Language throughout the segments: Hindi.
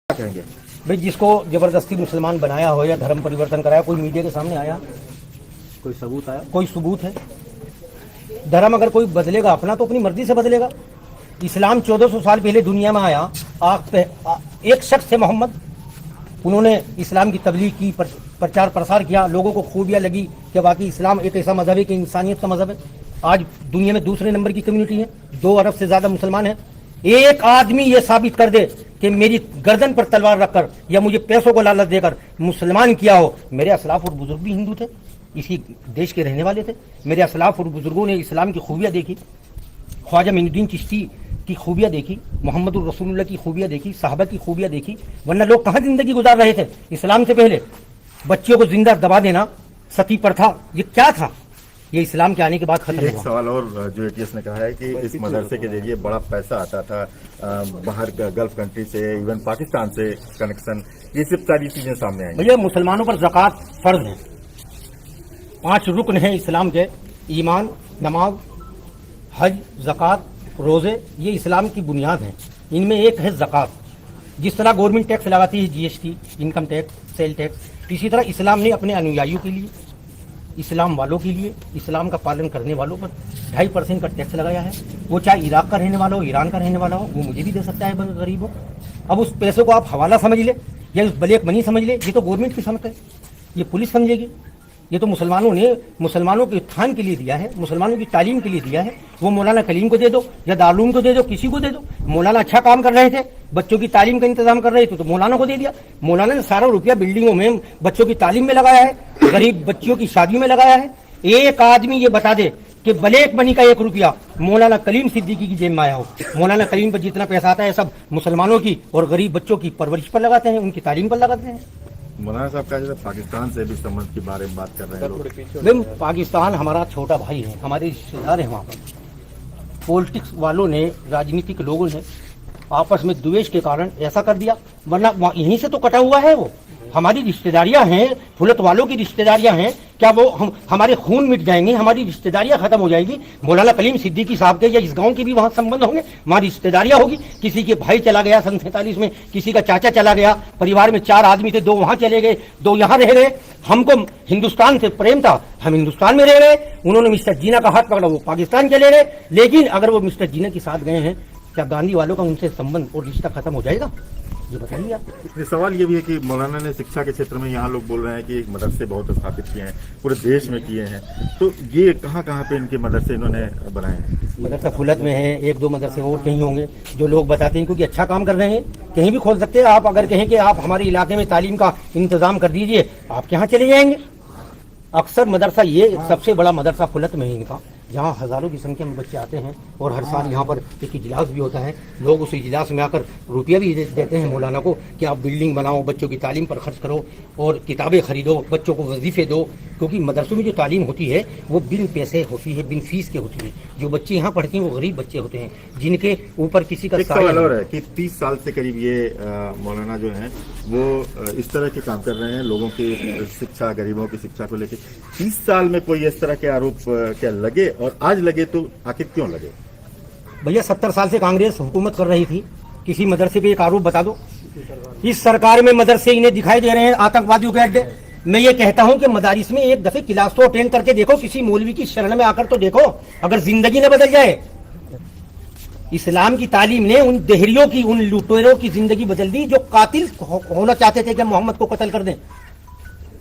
कहेंगे भाई जिसको जबरदस्ती मुसलमान बनाया हो या धर्म परिवर्तन कराया, कोई मीडिया के सामने आया, कोई सबूत आया? कोई सबूत है? धर्म अगर कोई बदलेगा अपना तो अपनी मर्जी से बदलेगा। इस्लाम 1400 साल पहले दुनिया में आया, एक शख्स थे मोहम्मद, उन्होंने इस्लाम की तबलीग की, प्रचार प्रसार किया, लोगों को खूबियाँ लगी कि वाकई इस्लाम एक ऐसा मजहब है कि इंसानियत का मजहब है। आज दुनिया में दूसरे नंबर की कम्युनिटी है, 2 अरब से ज्यादा मुसलमान हैं। एक आदमी ये साबित कर दे कि मेरी गर्दन पर तलवार रखकर या मुझे पैसों को लालच देकर मुसलमान किया हो। मेरे असलाफ और बुजुर्ग भी हिंदू थे, इसी देश के रहने वाले थे। मेरे असलाफ और बुजुर्गों ने इस्लाम की खूबियाँ देखी, ख्वाजा मोइनुद्दीन चिश्ती की खूबियाँ देखी, मोहम्मद रसूलुल्लाह की खूबियाँ देखी, साहबा की खूबियाँ देखी। वरना लोग कहाँ जिंदगी गुजार रहे थे इस्लाम से पहले? बच्चियों को जिंदा दबा देना, सती प्रथा, ये क्या था? ये इस्लाम के आने के बाद खत्म एक हुआ। सवाल और जो एटीएस ने कहा है कि इस मदरसे के जरिए बड़ा पैसा आता था, बाहर गल्फ कंट्री से, इवन पाकिस्तान से कनेक्शन, ये सब सारी चीजें सामने आई। भैया मुसलमानों पर ज़कात फर्ज है, 5 रुकन है इस्लाम के, ईमान, नमाज, हज, ज़कात, रोज़े, ये इस्लाम की बुनियाद है। इनमें एक है ज़कात। जिस तरह गवर्नमेंट टैक्स लगाती है, GST, income tax, sale tax, इसी तरह इस्लाम ने अपने अनुयायियों के लिए, इस्लाम वालों के लिए, इस्लाम का पालन करने वालों पर 2.5% का टैक्स लगाया है। वो चाहे इराक का रहने वाला हो, ईरान का रहने वाला हो, वो मुझे भी दे सकता है गरीब हो। अब उस पैसे को आप हवाला समझ ले या उस ब्लैक मनी समझ ले, ये तो गवर्नमेंट की समझ है, ये पुलिस समझेगी। ये तो मुसलमानों ने मुसलमानों के उत्थान के लिए दिया है, मुसलमानों की तालीम के लिए दिया है। वो मौलाना कलीम को दे दो या दारूम को दे दो, किसी को दे दो। मौलाना अच्छा काम कर रहे थे, बच्चों की तालीम का इंतजाम कर रहे थे, तो मौलाना को दे दिया। मौलाना ने सारा रुपया बिल्डिंगों में बच्चों की तालीम में लगाया है, गरीब बच्चियों की शादी में लगाया है। एक आदमी ये बता दे कि ब्लैक मनी का 1 रुपया मौलाना कलीम सिद्दीकी की जेब में आया हो। मौलाना कलीम पर जितना पैसा आता है सब मुसलमानों की और गरीब बच्चों की परवरिश पर लगाते हैं, उनकी तालीम पर लगाते हैं। मौलाना साहब का पाकिस्तान से भी संबंध के बारे में बात कर रहे हैं लोग। पाकिस्तान हमारा छोटा भाई है, हमारे रिश्तेदार हैं। वहाँ पर पॉलिटिक्स वालों ने, राजनीतिक लोगों ने आपस में द्वेष के कारण ऐसा कर दिया, वरना यहीं से तो कटा हुआ है। वो हमारी रिश्तेदारियां हैं, फुलत वालों की रिश्तेदारियां हैं। क्या वो हमारे खून मिट जाएंगे, हमारी रिश्तेदारियां खत्म हो जाएगी? मौलाना कलीम सिद्दीकी साहब के या इस गांव के भी वहां संबंध होंगे, वहां रिश्तेदारियां होगी। किसी के भाई चला गया सन 47 में, किसी का चाचा चला गया, परिवार में 4 आदमी थे, 2 वहां चले गए, 2 यहाँ रह गए। हमको हिंदुस्तान से प्रेम था, हम हिंदुस्तान में रह गए। उन्होंने मिस्टर जीना का हाथ पकड़ा, वो पाकिस्तान चले गए। लेकिन अगर वो मिस्टर जीना के साथ गए हैं, क्या गांधी वालों का उनसे संबंध और रिश्ता खत्म हो जाएगा? ये बताइए आप। सवाल ये भी है कि मौलाना ने शिक्षा के क्षेत्र में, यहाँ लोग बोल रहे हैं कि एक मदरसे बहुत स्थापित किए हैं, पूरे देश में किए हैं, तो ये कहाँ पे इनके मदरसे इन्होंने बनाए हैं? मदरसा फुलत में है, 1-2 मदरसे और कहीं होंगे जो लोग बताते हैं, क्योंकि अच्छा काम कर रहे हैं। कहीं भी खोल सकते हैं आप। अगर कहें कि आप हमारे इलाके में तालीम का इंतजाम कर दीजिए, आप यहाँ चले जाएंगे। अक्सर मदरसा, ये सबसे बड़ा मदरसा फुलत में है इनका, जहाँ हज़ारों की संख्या में बच्चे आते हैं और हर साल यहाँ पर एक इजलास भी होता है। लोग उस इजलास में आकर रुपया भी देते हैं मौलाना को कि आप बिल्डिंग बनाओ, बच्चों की तालीम पर खर्च करो और किताबें खरीदो, बच्चों को वजीफे दो। क्योंकि मदरसों में जो तालीम होती है वो बिन पैसे होती है, बिन फीस के होती है। जो बच्चे यहाँ पढ़ते हैं वो गरीब बच्चे होते हैं, जिनके ऊपर किसी का सवाल और है कि 30 साल से करीब ये मौलाना जो है वो इस तरह के काम कर रहे हैं, लोगों की शिक्षा, गरीबों की शिक्षा को लेकर। 30 साल में कोई इस तरह के आरोप क्या लगे, और आज लगे तो आखिर क्यों लगे? भैया 70 साल से कांग्रेस हुकूमत कर रही थी, किसी मदरसे पे एक आरोप बता दो। इस सरकार में मदरसे इन्हें दिखाई दे रहे हैं आतंकवादियों के अड्डे। मैं ये कहता हूं कि मदारिस में एक दफे क्लास तो अटेंड करके देखो, किसी मौलवी की शरण में आकर तो देखो, अगर जिंदगी न बदल जाए। इस्लाम की तालीम ने उन देहरियों की, उन लुटेरों की जिंदगी बदल दी जो कातिल होना चाहते थे कि मोहम्मद को कत्ल कर दें।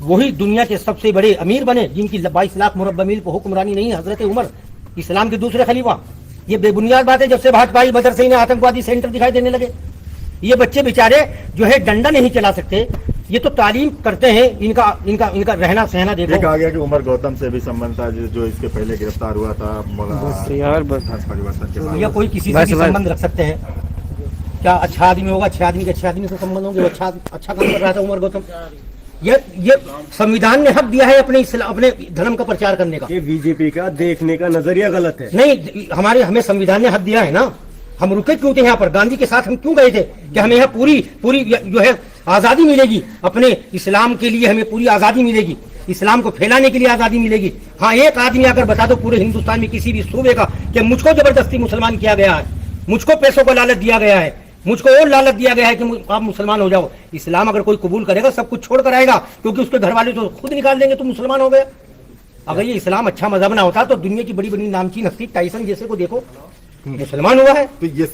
वही दुनिया के सबसे बड़े अमीर बने, जिनकी 22 लाख मुरब्बा मील पर हुक्मरानी नहीं, हजरत उमर, इस्लाम के दूसरे खलीफा। ये बेबुनियाद बात है, जब से भाजपाई मदरसे इन्हें आतंकवादी सेंटर दिखाई देने लगे। ये बच्चे बेचारे जो है डंडा नहीं चला सकते, ये तो तालीम करते हैं। इनका इनका इनका रहना सहना देखो। कहा गया कि उमर गौतम से भी संबंध था, जो इसके पहले गिरफ्तार हुआ था परिवर्तन के बाद। या कोई किसी से भी संबंध रख सकते हैं क्या? अच्छा आदमी होगा, अच्छे आदमी के अच्छे आदमी से संबंध होंगे। अच्छा काम कर रहा था उमर गौतम। ये संविधान ने हक दिया है अपने धर्म का प्रचार करने का। ये बीजेपी का देखने का नजरिया गलत है। नहीं, हमें संविधान ने हक दिया है ना। हम रुके क्यों थे यहाँ पर? गांधी के साथ हम क्यों गए थे कि हमें यहाँ पूरी जो है आजादी मिलेगी, अपने इस्लाम के लिए हमें पूरी आजादी मिलेगी, इस्लाम को फैलाने के लिए आजादी मिलेगी। हाँ, एक आदमी आकर बता दो पूरे हिंदुस्तान में किसी भी सूबे का कि मुझको जबरदस्ती मुसलमान किया गया है, मुझको पैसों को लालच दिया गया है, मुझको और लालच दिया गया है कि आप मुसलमान हो जाओ। इस्लाम अगर कोई कबूल करेगा सब कुछ छोड़ कर आएगा, क्योंकि उसके घर वाले तो खुद निकाल देंगे तो मुसलमान हो गए। अगर ये इस्लाम अच्छा मजहब ना होता तो दुनिया की बड़ी बड़ी नामचीन हस्ती टाइसन जैसे को देखो मुसलमान हुआ है। तो ये